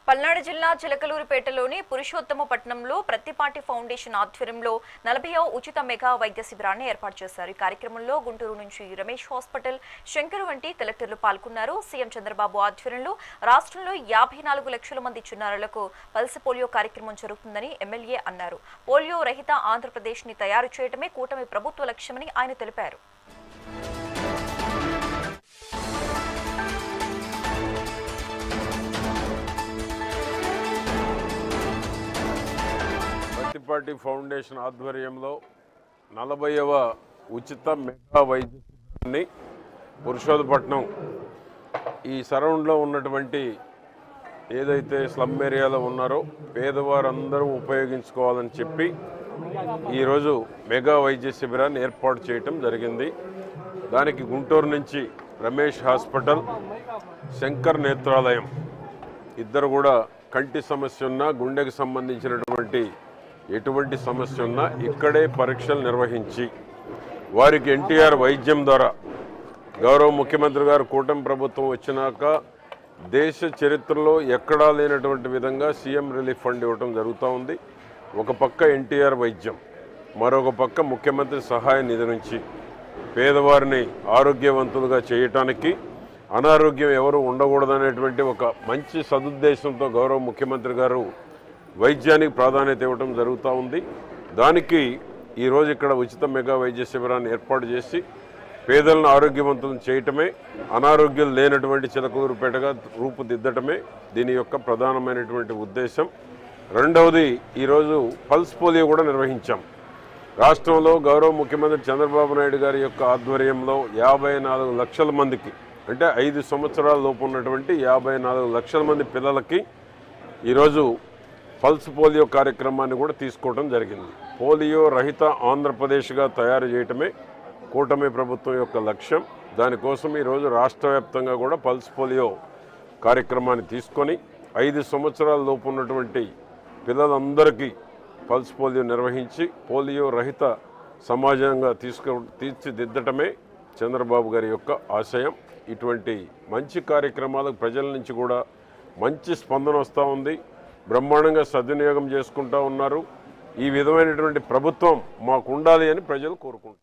పల్నాడు జిల్లా చిలకలూరిపేటలోని పురుషోత్తమపట్నంలో ప్రతిపాటి ఫౌండేషన్ ఆధ్వర్యంలో 40వ ఉచిత మెగా వైద్య శిబిరాన్ని ఏర్పాటు చేశారు. ఈ కార్యక్రమంలో గుంటూరు నుంచి రమేష్ హాస్పిటల్, శంకర్ వంటి కలెక్టర్లు పాల్గొన్నారు. సీఎం చంద్రబాబు ఆధ్వర్యంలో రాష్ట్రంలో 54 లక్షల మంది చిన్నారులకు పల్స్ పోలియో కార్యక్రమం జరుగుతుందని ఎమ్మెల్యే అన్నారు. పోలియో రహిత ఆంధ్రప్రదేశ్ ని తయారు చేయడమే కూటమి ప్రభుత్వ లక్ష్యమని ఆయన తెలిపారు. ప్రతిపాటి ఫౌండేషన్ ఆధ్వర్యంలో 40వ ఉచిత మెగా వైద్య శిబిరాన్ని పురుషోత్తమపట్నం ఈ సరౌండ్లో ఉన్నటువంటి ఏదైతే స్లమ్ ఏరియాలో ఉన్నారో పేదవారందరూ ఉపయోగించుకోవాలని చెప్పి ఈరోజు మెగా వైద్య శిబిరాన్ని ఏర్పాటు చేయటం జరిగింది. దానికి గుంటూరు నుంచి రమేష్ హాస్పిటల్, శంకర్ నేత్రాలయం ఇద్దరు కూడా కంటి సమస్య ఉన్నా, గుండెకు సంబంధించినటువంటి ఎటువంటి సమస్య ఉన్నా ఇక్కడే పరీక్షలు నిర్వహించి వారికి ఎన్టీఆర్ వైద్యం ద్వారా గౌరవ ముఖ్యమంత్రి గారు కూటమి ప్రభుత్వం వచ్చినాక దేశ చరిత్రలో ఎక్కడా లేనటువంటి విధంగా సీఎం రిలీఫ్ ఫండ్ ఇవ్వటం జరుగుతూ ఉంది. ఒక పక్క ఎన్టీఆర్ వైద్యం, మరొక పక్క ముఖ్యమంత్రి సహాయ నిధి నుంచి పేదవారిని ఆరోగ్యవంతులుగా చేయటానికి, అనారోగ్యం ఎవరు ఉండకూడదనేటువంటి ఒక మంచి సదుద్దేశంతో గౌరవ ముఖ్యమంత్రి గారు వైద్యానికి ప్రాధాన్యత ఇవ్వడం జరుగుతూ ఉంది. దానికి ఈరోజు ఇక్కడ ఉచిత మెగా వైద్య శిబిరాన్ని ఏర్పాటు చేసి పేదలను ఆరోగ్యవంతులను చేయటమే, అనారోగ్యం లేనటువంటి చిలకలూరిపేటగా రూపుదిద్దటమే దీని యొక్క ప్రధానమైనటువంటి ఉద్దేశం. రెండవది, ఈరోజు పల్స్ పోలియో కూడా నిర్వహించాం. రాష్ట్రంలో గౌరవ ముఖ్యమంత్రి చంద్రబాబు నాయుడు గారి యొక్క ఆధ్వర్యంలో 54 లక్షల మందికి, అంటే 5 సంవత్సరాల లోపు ఉన్నటువంటి 54 లక్షల మంది పిల్లలకి ఈరోజు పల్స్ పోలియో కార్యక్రమాన్ని కూడా తీసుకోవడం జరిగింది. పోలియో రహిత ఆంధ్రప్రదేశ్గా తయారు చేయటమే కూటమి ప్రభుత్వం యొక్క లక్ష్యం. దానికోసం ఈరోజు రాష్ట్ర వ్యాప్తంగా కూడా పల్స్ పోలియో కార్యక్రమాన్ని తీసుకొని 5 సంవత్సరాల లోపు ఉన్నటువంటి పిల్లలందరికీ పల్స్ పోలియో నిర్వహించి పోలియో రహిత సమాజంగా తీర్చిదిద్దటమే చంద్రబాబు గారి యొక్క ఆశయం. ఇటువంటి మంచి కార్యక్రమాలకు ప్రజల నుంచి కూడా మంచి స్పందన వస్తూ ఉంది. బ్రహ్మాండంగా సద్వినియోగం చేసుకుంటూ ఉన్నారు. ఈ విధమైనటువంటి ప్రభుత్వం మాకు ఉండాలి అని ప్రజలు కోరుకుంటున్నారు.